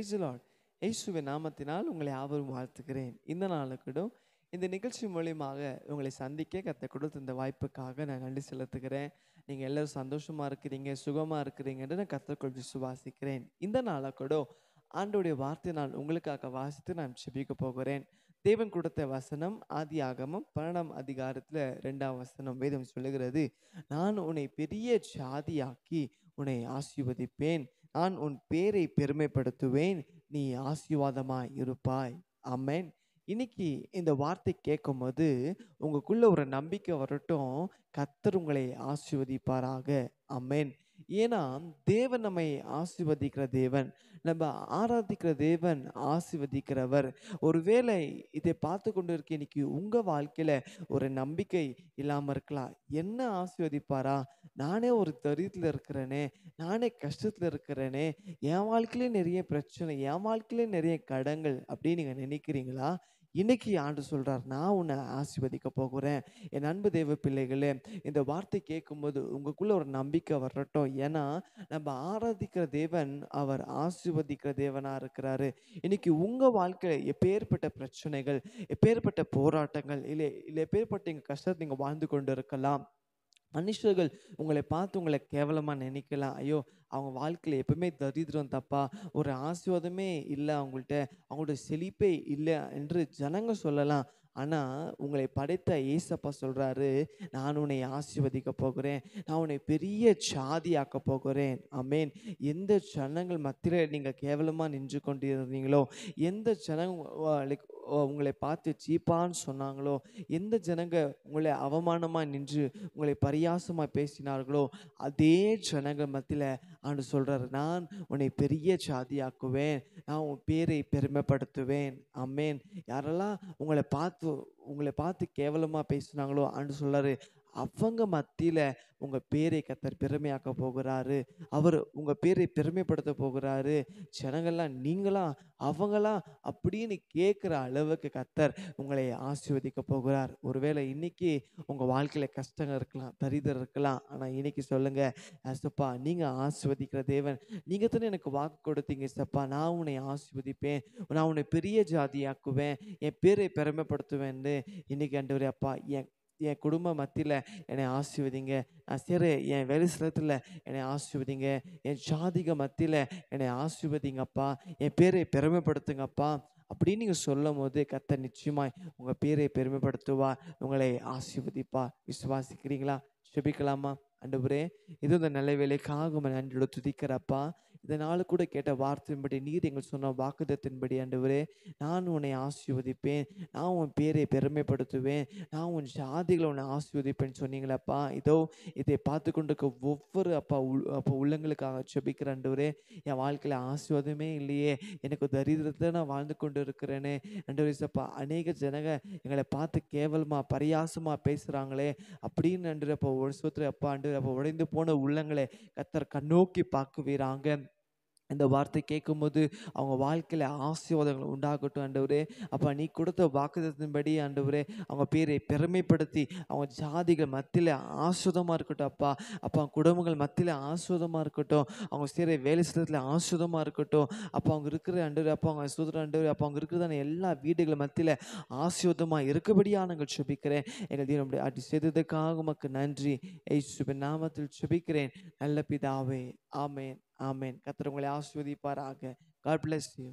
Praise the Lord. இயேசுவின் நாமத்தினால் உங்களை யாவரும் வாழ்த்துகிறேன். இந்த நாளுக்கூட இந்த நிகழ்ச்சி மூலியமாக உங்களை சந்திக்க கர்த்தர் கொடுத்த இந்த வாய்ப்புக்காக நான் நன்றி செலுத்துகிறேன். நீங்கள் எல்லாரும் சந்தோஷமாக இருக்கிறீங்க, சுகமாக இருக்கிறீங்கன்னு நான் கர்த்தருக்குள் விசுவாசிக்கிறேன். இந்த நாளுக்கூட ஆண்டவருடைய வார்த்தை நான் உங்களுக்காக வாசித்து நான் ஜெபிக்க போகிறேன். தேவன் கொடுத்த வசனம் ஆதியாகமம் 12ஆம் அதிகாரத்தில் 2ஆம் வசனம். வேதம் சொல்லுகிறது, நான் உன்னை பெரிய ஜாதியாக்கி உன்னை ஆசீர்வதிப்பேன், நான் உன் பேரை பெருமைப்படுத்துவேன், நீ ஆசீர்வாதமாய் இருப்பாய். ஆமென். இன்னைக்கு இந்த வார்த்தை கேட்கும் போது உங்களுக்குள்ள ஒரு நம்பிக்கை வரட்டும், கர்த்தர் உங்களை ஆசீர்வதிப்பாராக. ஆமென். ஏன்னா தேவன் நம்மை ஆசீர்வதிக்கிற தேவன், நம்ம ஆராதிக்கிற தேவன் ஆசீர்வதிக்கிறவர். ஒருவேளை இதை பார்த்து கொண்டு இருக்க இன்னைக்கு உங்க வாழ்க்கையில ஒரு நம்பிக்கை இல்லாம இருக்கலாம். என்ன ஆசீர்வதிப்பாரா, நானே ஒரு தரித்திரத்துல இருக்கிறேனே, நானே கஷ்டத்துல இருக்கிறேனே, என் வாழ்க்கையிலே நிறைய பிரச்சனை, என் வாழ்க்கையிலே நிறைய கடன்கள் அப்படின்னு நீங்க நினைக்கிறீங்களா? இன்னைக்கு ஆண்டு சொல்றார், நான் உன்னை ஆசீர்வதிக்க போகிறேன். என் அன்பு தேவ பிள்ளைகளே, இந்த வார்த்தை கேட்கும்போது உங்களுக்குள்ள ஒரு நம்பிக்கை வரட்டும். ஏன்னா நம்ம ஆராதிக்கிற தேவன் அவர் ஆசீர்வதிக்கிற தேவனா இருக்கிறாரு. இன்னைக்கு உங்க வாழ்க்கையில எப்பேற்பட்ட பிரச்சனைகள், எப்பேற்பட்ட போராட்டங்கள், இல்லை எப்பேற்பட்ட கஷ்டத்தை நீங்க வாழ்ந்து கொண்டு இருக்கலாம். மனுஷர்கள் உங்களை பார்த்து உங்களை கேவலமாக நினைக்கலாம். ஐயோ, அவங்க வாழ்க்கையில் எப்பவுமே தரித்திரம் தப்பா, ஒரு ஆசீர்வாதமே இல்லை அவங்கள்ட்ட, அவங்களோட செழிப்பே இல்லை என்று ஜனங்க சொல்லலாம். ஆனால் உங்களை படைத்த ஏசப்பா சொல்கிறாரு, நான் உன்னை ஆசீர்வதிக்க போகிறேன், நான் உன்னை பெரிய ஜாதியாக்க போகிறேன். ஆமென். எந்த ஜனங்கள் மத்தியில் நீங்கள் கேவலமாக நின்று கொண்டிருந்தீங்களோ, எந்த ஜனங்க உங்களை பார்த்து சீப்பான்னு சொன்னாங்களோ, எந்த ஜனங்க உங்களை அவமானமாக நின்று உங்களை பரியாசமாக பேசினார்களோ, அதே ஜனங்கள் மத்தியில் ஆண்டு சொல்கிறார், நான் உன்னை பெரிய ஜாதியாக்குவேன், நான் உன் பேரை பெருமைப்படுத்துவேன். ஆமென். யாரெல்லாம் உங்களை பார்த்து கேவலமாக பேசினாங்களோ, ஆண்டு சொல்கிறாரு, அவங்க மத்தியில் உங்கள் பேரை கர்த்தர் பெருமையாக்க போகிறாரு. அவர் உங்கள் பேரை பெருமைப்படுத்த போகிறாரு. ஜனங்கள்லாம் நீங்களா அவங்களா அப்படின்னு கேட்குற அளவுக்கு கர்த்தர் உங்களை ஆசீர்வதிக்க போகிறார். ஒருவேளை இன்னைக்கு உங்கள் வாழ்க்கையில் கஷ்டங்கள் இருக்கலாம், தரித்திரம் இருக்கலாம். ஆனால் இன்னைக்கு சொல்லுங்க, ஏசப்பா நீங்கள் ஆசீர்வதிக்கிற தேவன், நீங்கள் தானே எனக்கு வாக்கு கொடுத்தீங்க ஏசப்பா, நான் உன்னை ஆசீர்வதிப்பேன், நான் உன்னை பெரிய ஜாதியாக்குவேன், என் பேரை பெருமைப்படுத்துவேன்னு. இன்னைக்கு ஆண்டவரே அப்பா, என் குடும்ப மத்தியில் என்னை ஆசீர்வதிங்க, நான் செய்கிற என் வேலை ஸ்தலத்தில் என்னை ஆசீர்வதிங்க, என் ஜாதிக மத்தியில் என்னை ஆசீர்வதிங்கப்பா, என் பேரை பெருமைப்படுத்துங்கப்பா அப்படின்னு நீங்கள் சொல்லும் போது கர்த்தர் நிச்சயமாய் உங்கள் பேரை பெருமைப்படுத்துவா, உங்களை ஆசீர்வதிப்பா. விசுவாசிக்கிறீங்களா? ஜெபிக்கலாமா? ஆண்டவரே, இது இந்த நல்ல வேலைக்காக உம்மை நன்றியோடு துதிக்கிறப்பா. இந்த நாள் கூட கேட்ட வார்த்தையின்படி, நீர் எங்கள் சொன்ன வாக்குத்தத்தின்படி ஆண்டவரே, நான் உன்னை ஆசீர்வதிப்பேன், நான் உன் பேரை பெருமைப்படுத்துவேன், நான் உன் ஜாதிகளை உன்னை ஆசீர்வதிப்பேன்னு சொன்னீங்களப்பா. இதோ இதை பார்த்து கொண்டிருக்க ஒவ்வொரு உள்ளங்களுக்காக ஜெபிக்கிற ஆண்டவரே, என் வாழ்க்கையில் ஆசீர்வாதமே இல்லையே, எனக்கு தரித்திரத்தை நான் வாழ்ந்து கொண்டு இருக்கிறேனே ஆண்டவரே சப்பா, அநேக ஜனங்க எங்களை பார்த்து கேவலமாக பரியாசமாக பேசுகிறாங்களே அப்படின்னு ஆண்டவரே அப்போ ஒரு சோத்திர அப்பா ஆண்டவரே அப்போ உடைந்து போன உள்ளங்களை கர்த்தர் கண்ணோக்கி பார்க்குவீராங்க. இந்த வார்த்தை கேட்கும்போது அவங்க வாழ்க்கையில் ஆசீர்வாதங்கள் உண்டாகட்டும் ஆண்டவரே. அப்போ நீ கொடுத்த வாக்குத்தத்தின்படி ஆண்டவரே, அவங்க பேரை பெருமைப்படுத்தி அவங்க ஜாதிகள் மத்தியில் ஆஸ்வதமாக இருக்கட்டும் அப்பா. அப்போ அவங்க குடும்பங்கள் மத்தியில் ஆஸ்வதமாக இருக்கட்டும், அவங்க செய்கிற வேலை ஸ்தலத்தில் ஆஸ்வதமாக இருக்கட்டும் அப்போ. அவங்க இருக்கிற ஆண்டவரே அப்போ அவங்க சுதந்திர ஆண்டவரே அப்போ அவங்க இருக்கிறதான எல்லா வீடுகள் மத்தியில் ஆசீர்வாதமாக இருக்கபடியாக நாங்கள் ஜெபிக்கிறேன். எங்கள் தீனம் அப்படி செய்ததுக்காக உமக்கு நன்றி. இயேசுவின் நாமத்தில் ஜெபிக்கிறேன் நல்ல பிதாவே. ஆமென், ஆமென். கர்த்தர் உங்களை ஆசீர்வதிப்பாராக. God bless you.